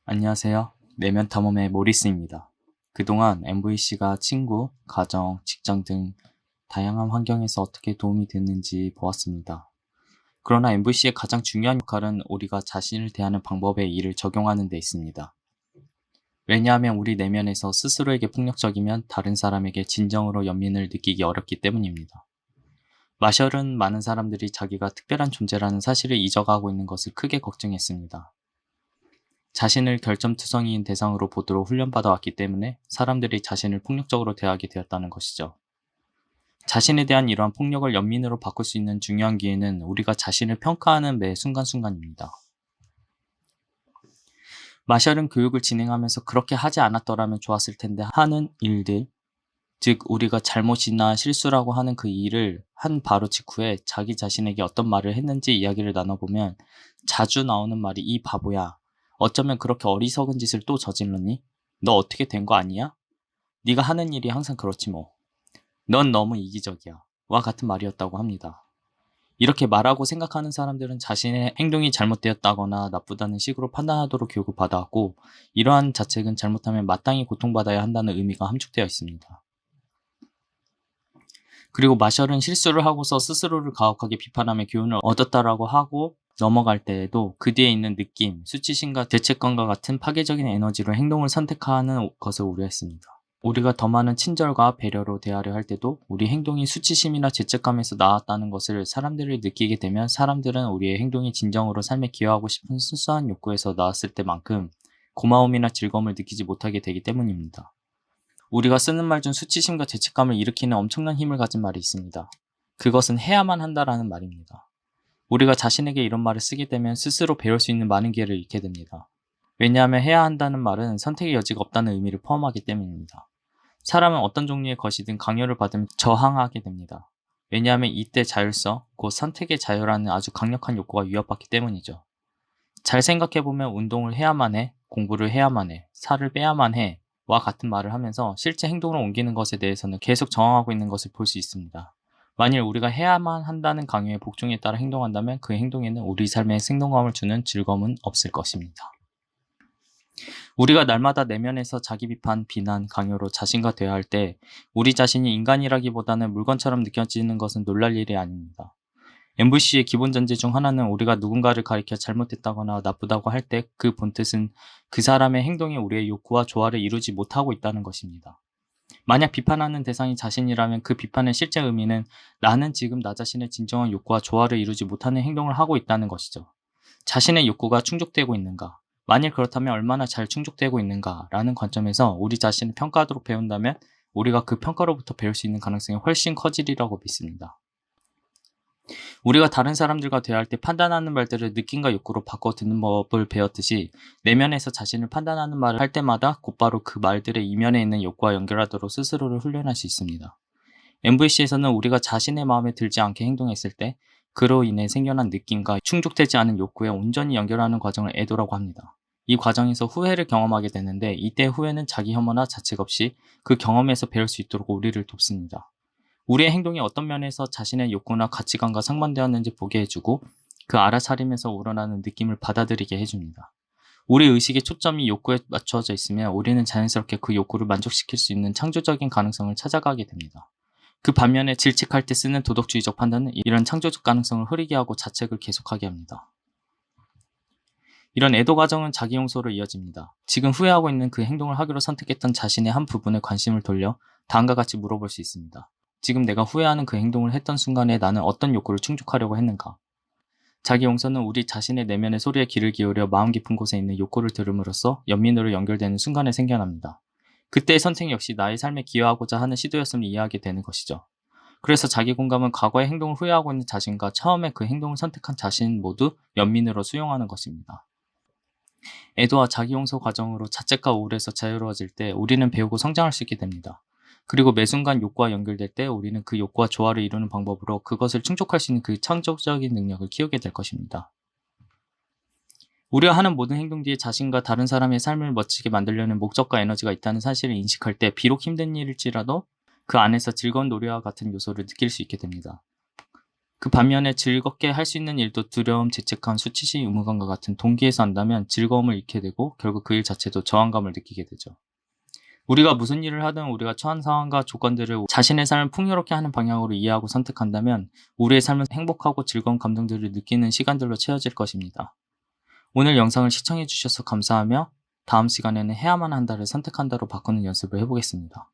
안녕하세요. 내면 탐험의 모리스입니다. 그동안 MVC가 친구, 가정, 직장 등 다양한 환경에서 어떻게 도움이 됐는지 보았습니다. 그러나 MVC의 가장 중요한 역할은 우리가 자신을 대하는 방법에 이를 적용하는 데 있습니다. 왜냐하면 우리 내면에서 스스로에게 폭력적이면 다른 사람에게 진정으로 연민을 느끼기 어렵기 때문입니다. 마셜은 많은 사람들이 자기가 특별한 존재라는 사실을 잊어가고 있는 것을 크게 걱정했습니다. 자신을 결점투성이인 대상으로 보도록 훈련받아 왔기 때문에 사람들이 자신을 폭력적으로 대하게 되었다는 것이죠. 자신에 대한 이러한 폭력을 연민으로 바꿀 수 있는 중요한 기회는 우리가 자신을 평가하는 매 순간순간입니다. 마셜은 교육을 진행하면서 그렇게 하지 않았더라면 좋았을 텐데 하는 일들, 즉 우리가 잘못이나 실수라고 하는 그 일을 한 바로 직후에 자기 자신에게 어떤 말을 했는지 이야기를 나눠보면 자주 나오는 말이 이 바보야. 어쩌면 그렇게 어리석은 짓을 또 저질렀니? 너 어떻게 된 거 아니야? 네가 하는 일이 항상 그렇지 뭐. 넌 너무 이기적이야. 와 같은 말이었다고 합니다. 이렇게 말하고 생각하는 사람들은 자신의 행동이 잘못되었다거나 나쁘다는 식으로 판단하도록 교육을 받아왔고 이러한 자책은 잘못하면 마땅히 고통받아야 한다는 의미가 함축되어 있습니다. 그리고 마셜은 실수를 하고서 스스로를 가혹하게 비판하며 교훈을 얻었다라고 하고 넘어갈 때에도 그 뒤에 있는 느낌, 수치심과 죄책감과 같은 파괴적인 에너지로 행동을 선택하는 것을 우려했습니다. 우리가 더 많은 친절과 배려로 대하려 할 때도 우리 행동이 수치심이나 죄책감에서 나왔다는 것을 사람들이 느끼게 되면 사람들은 우리의 행동이 진정으로 삶에 기여하고 싶은 순수한 욕구에서 나왔을 때만큼 고마움이나 즐거움을 느끼지 못하게 되기 때문입니다. 우리가 쓰는 말 중 수치심과 죄책감을 일으키는 엄청난 힘을 가진 말이 있습니다. 그것은 해야만 한다라는 말입니다. 우리가 자신에게 이런 말을 쓰게 되면 스스로 배울 수 있는 많은 기회를 잃게 됩니다. 왜냐하면 해야 한다는 말은 선택의 여지가 없다는 의미를 포함하기 때문입니다. 사람은 어떤 종류의 것이든 강요를 받으면 저항하게 됩니다. 왜냐하면 이때 자율성, 곧 선택의 자유라는 아주 강력한 욕구가 위협받기 때문이죠. 잘 생각해보면 운동을 해야만 해, 공부를 해야만 해, 살을 빼야만 해, 와 같은 말을 하면서 실제 행동으로 옮기는 것에 대해서는 계속 저항하고 있는 것을 볼 수 있습니다. 만일 우리가 해야만 한다는 강요의 복종에 따라 행동한다면 그 행동에는 우리 삶에 생동감을 주는 즐거움은 없을 것입니다. 우리가 날마다 내면에서 자기 비판, 비난, 강요로 자신과 대화할 때 우리 자신이 인간이라기보다는 물건처럼 느껴지는 것은 놀랄 일이 아닙니다. MVC의 기본 전제 중 하나는 우리가 누군가를 가리켜 잘못됐다거나 나쁘다고 할 때 그 본뜻은 그 사람의 행동이 우리의 욕구와 조화를 이루지 못하고 있다는 것입니다. 만약 비판하는 대상이 자신이라면 그 비판의 실제 의미는 나는 지금 나 자신의 진정한 욕구와 조화를 이루지 못하는 행동을 하고 있다는 것이죠. 자신의 욕구가 충족되고 있는가? 만일 그렇다면 얼마나 잘 충족되고 있는가? 라는 관점에서 우리 자신을 평가하도록 배운다면 우리가 그 평가로부터 배울 수 있는 가능성이 훨씬 커지리라고 믿습니다. 우리가 다른 사람들과 대화할 때 판단하는 말들을 느낌과 욕구로 바꿔 듣는 법을 배웠듯이 내면에서 자신을 판단하는 말을 할 때마다 곧바로 그 말들의 이면에 있는 욕구와 연결하도록 스스로를 훈련할 수 있습니다. MVC에서는 우리가 자신의 마음에 들지 않게 행동했을 때 그로 인해 생겨난 느낌과 충족되지 않은 욕구에 온전히 연결하는 과정을 애도라고 합니다. 이 과정에서 후회를 경험하게 되는데 이때 후회는 자기 혐오나 자책 없이 그 경험에서 배울 수 있도록 우리를 돕습니다. 우리의 행동이 어떤 면에서 자신의 욕구나 가치관과 상반되었는지 보게 해주고 그 알아차림에서 우러나는 느낌을 받아들이게 해줍니다. 우리 의식의 초점이 욕구에 맞춰져 있으면 우리는 자연스럽게 그 욕구를 만족시킬 수 있는 창조적인 가능성을 찾아가게 됩니다. 그 반면에 질책할 때 쓰는 도덕주의적 판단은 이런 창조적 가능성을 흐리게 하고 자책을 계속하게 합니다. 이런 애도 과정은 자기 용서로 이어집니다. 지금 후회하고 있는 그 행동을 하기로 선택했던 자신의 한 부분에 관심을 돌려 다음과 같이 물어볼 수 있습니다. 지금 내가 후회하는 그 행동을 했던 순간에 나는 어떤 욕구를 충족하려고 했는가? 자기 용서는 우리 자신의 내면의 소리에 귀를 기울여 마음 깊은 곳에 있는 욕구를 들음으로써 연민으로 연결되는 순간에 생겨납니다. 그때의 선택 역시 나의 삶에 기여하고자 하는 시도였음을 이해하게 되는 것이죠. 그래서 자기 공감은 과거의 행동을 후회하고 있는 자신과 처음에 그 행동을 선택한 자신 모두 연민으로 수용하는 것입니다. 애도와 자기 용서 과정으로 자책과 우울에서 자유로워질 때 우리는 배우고 성장할 수 있게 됩니다. 그리고 매 순간 욕구와 연결될 때 우리는 그 욕구와 조화를 이루는 방법으로 그것을 충족할 수 있는 그 창조적인 능력을 키우게 될 것입니다. 우리가 하는 모든 행동 뒤에 자신과 다른 사람의 삶을 멋지게 만들려는 목적과 에너지가 있다는 사실을 인식할 때 비록 힘든 일일지라도 그 안에서 즐거운 노래와 같은 요소를 느낄 수 있게 됩니다. 그 반면에 즐겁게 할 수 있는 일도 두려움, 죄책감, 수치심, 의무감과 같은 동기에서 한다면 즐거움을 잃게 되고 결국 그 일 자체도 저항감을 느끼게 되죠. 우리가 무슨 일을 하든 우리가 처한 상황과 조건들을 자신의 삶을 풍요롭게 하는 방향으로 이해하고 선택한다면 우리의 삶은 행복하고 즐거운 감정들을 느끼는 시간들로 채워질 것입니다. 오늘 영상을 시청해 주셔서 감사하며 다음 시간에는 해야만 한다를 선택한다로 바꾸는 연습을 해보겠습니다.